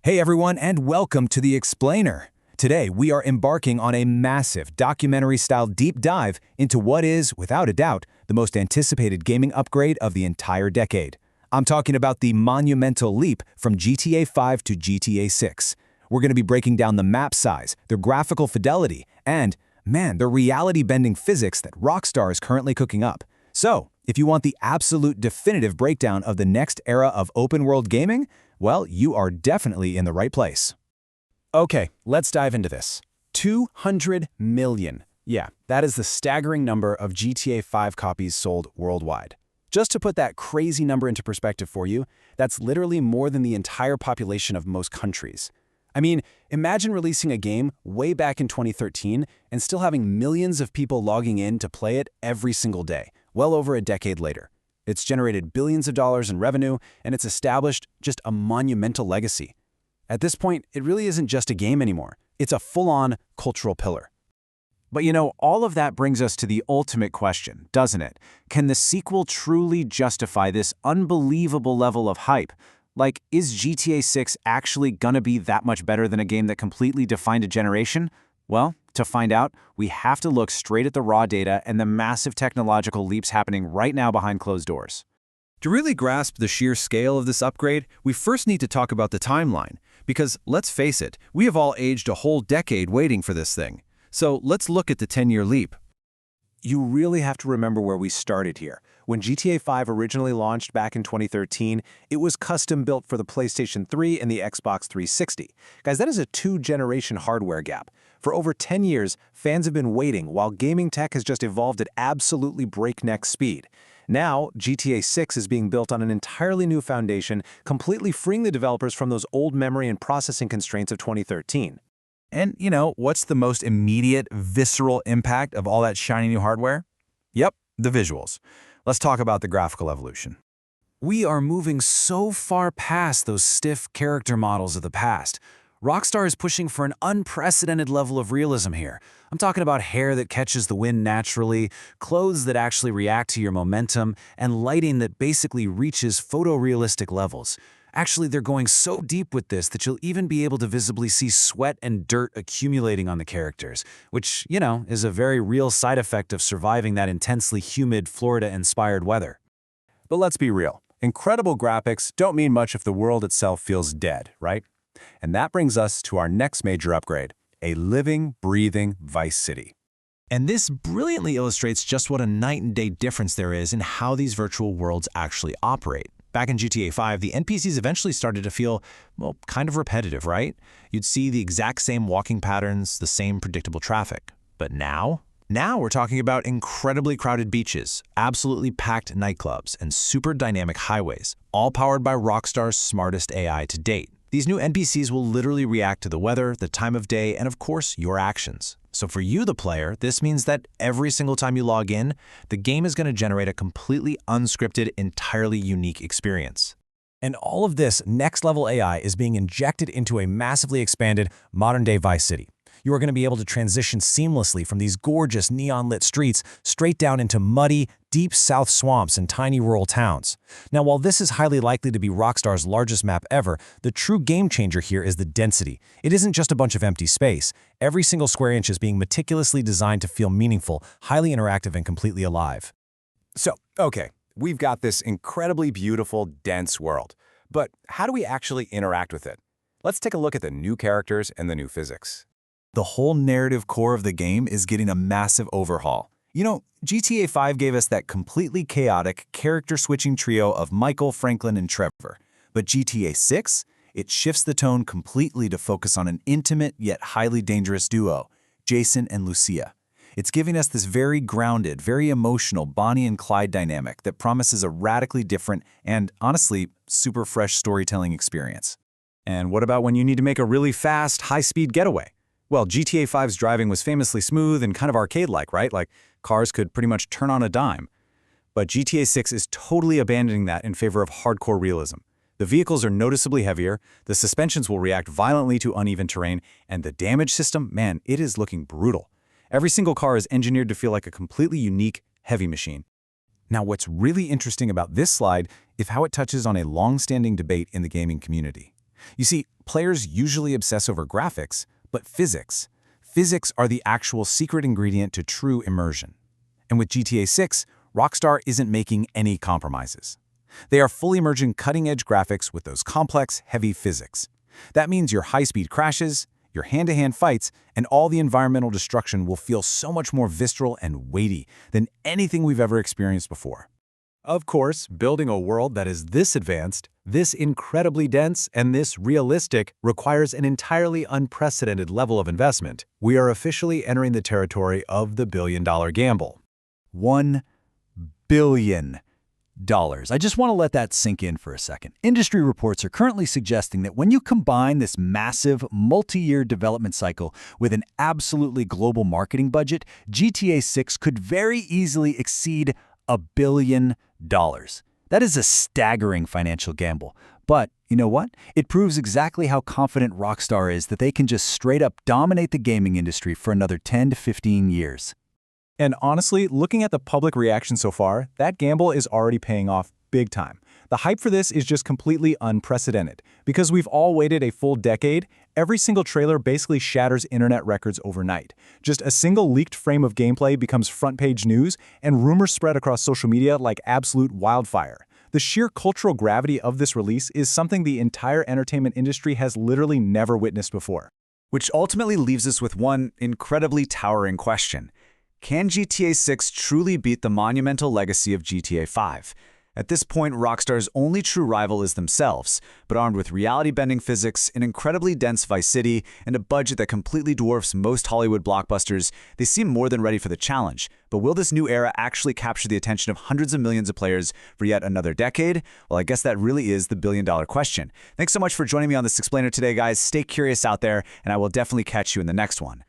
Hey everyone, and welcome to The Explainer. Today, we are embarking on a massive documentary-style deep dive into what is, without a doubt, the most anticipated gaming upgrade of the entire decade. I'm talking about the monumental leap from GTA 5 to GTA 6. We're going to be breaking down the map size, their graphical fidelity, and, man, the reality-bending physics that Rockstar is currently cooking up. So, if you want the absolute definitive breakdown of the next era of open-world gaming, well, you are definitely in the right place. Okay, let's dive into this. 200 million. Yeah, that is the staggering number of GTA 5 copies sold worldwide. Just to put that crazy number into perspective for you, that's literally more than the entire population of most countries. I mean, imagine releasing a game way back in 2013 and still having millions of people logging in to play it every single day, well over a decade later. It's generated billions of dollars in revenue, and it's established just a monumental legacy. At this point, it really isn't just a game anymore. It's a full-on cultural pillar. But all of that brings us to the ultimate question, doesn't it? Can the sequel truly justify this unbelievable level of hype? Like, is GTA 6 actually gonna be that much better than a game that completely defined a generation? Well, to find out, we have to look straight at the raw data and the massive technological leaps happening right now behind closed doors. To really grasp the sheer scale of this upgrade, we first need to talk about the timeline. Because, let's face it, we have all aged a whole decade waiting for this thing. So let's look at the 10-year leap. You really have to remember where we started here. When GTA 5 originally launched back in 2013, it was custom-built for the PlayStation 3 and the Xbox 360. Guys, that is a two-generation hardware gap. For over 10 years, fans have been waiting while gaming tech has just evolved at absolutely breakneck speed. Now, GTA 6 is being built on an entirely new foundation, completely freeing the developers from those old memory and processing constraints of 2013. And, what's the most immediate, visceral impact of all that shiny new hardware? Yep, the visuals. Let's talk about the graphical evolution. We are moving so far past those stiff character models of the past. Rockstar is pushing for an unprecedented level of realism here. I'm talking about hair that catches the wind naturally, clothes that actually react to your momentum, and lighting that basically reaches photorealistic levels. Actually, they're going so deep with this that you'll even be able to visibly see sweat and dirt accumulating on the characters, which, is a very real side effect of surviving that intensely humid Florida-inspired weather. But let's be real. Incredible graphics don't mean much if the world itself feels dead, right? And that brings us to our next major upgrade, a living, breathing Vice City. And this brilliantly illustrates just what a night and day difference there is in how these virtual worlds actually operate. Back in GTA 5, the NPCs eventually started to feel, well, kind of repetitive, right? You'd see the exact same walking patterns, the same predictable traffic. But now we're talking about incredibly crowded beaches, absolutely packed nightclubs, and super dynamic highways, all powered by Rockstar's smartest AI to date. These new NPCs will literally react to the weather, the time of day, and of course, your actions. So for you, the player, this means that every single time you log in, the game is going to generate a completely unscripted, entirely unique experience. And all of this next-level AI is being injected into a massively expanded modern-day Vice City. You are going to be able to transition seamlessly from these gorgeous neon-lit streets straight down into muddy, deep south swamps and tiny rural towns. Now, while this is highly likely to be Rockstar's largest map ever, the true game-changer here is the density. It isn't just a bunch of empty space. Every single square inch is being meticulously designed to feel meaningful, highly interactive, and completely alive. So, okay, we've got this incredibly beautiful, dense world. But how do we actually interact with it? Let's take a look at the new characters and the new physics. The whole narrative core of the game is getting a massive overhaul. GTA 5 gave us that completely chaotic, character-switching trio of Michael, Franklin, and Trevor. But GTA 6? It shifts the tone completely to focus on an intimate yet highly dangerous duo, Jason and Lucia. It's giving us this very grounded, very emotional Bonnie and Clyde dynamic that promises a radically different and, honestly, super fresh storytelling experience. And what about when you need to make a really fast, high-speed getaway? Well, GTA 5's driving was famously smooth and kind of arcade-like, right? Like, cars could pretty much turn on a dime. But GTA 6 is totally abandoning that in favor of hardcore realism. The vehicles are noticeably heavier, the suspensions will react violently to uneven terrain, and the damage system, man, it is looking brutal. Every single car is engineered to feel like a completely unique, heavy machine. Now, what's really interesting about this slide is how it touches on a long-standing debate in the gaming community. You see, players usually obsess over graphics, but physics. Physics are the actual secret ingredient to true immersion. And with GTA 6, Rockstar isn't making any compromises. They are fully merging cutting-edge graphics with those complex, heavy physics. That means your high-speed crashes, your hand-to-hand fights, and all the environmental destruction will feel so much more visceral and weighty than anything we've ever experienced before. Of course, building a world that is this advanced, this incredibly dense, and this realistic requires an entirely unprecedented level of investment. We are officially entering the territory of the billion-dollar gamble. $1 billion. I just want to let that sink in for a second. Industry reports are currently suggesting that when you combine this massive, multi-year development cycle with an absolutely global marketing budget, GTA 6 could very easily exceed $1 billion. That is a staggering financial gamble. But you know what? It proves exactly how confident Rockstar is that they can just straight up dominate the gaming industry for another 10 to 15 years. And honestly, looking at the public reaction so far, that gamble is already paying off big time. The hype for this is just completely unprecedented. Because we've all waited a full decade, every single trailer basically shatters internet records overnight. Just a single leaked frame of gameplay becomes front-page news, and rumors spread across social media like absolute wildfire. The sheer cultural gravity of this release is something the entire entertainment industry has literally never witnessed before. Which ultimately leaves us with one incredibly towering question. Can GTA 6 truly beat the monumental legacy of GTA 5? At this point, Rockstar's only true rival is themselves, but armed with reality-bending physics, an incredibly dense Vice City, and a budget that completely dwarfs most Hollywood blockbusters, they seem more than ready for the challenge. But will this new era actually capture the attention of hundreds of millions of players for yet another decade? Well, I guess that really is the billion-dollar question. Thanks so much for joining me on this explainer today, guys. Stay curious out there, and I will definitely catch you in the next one.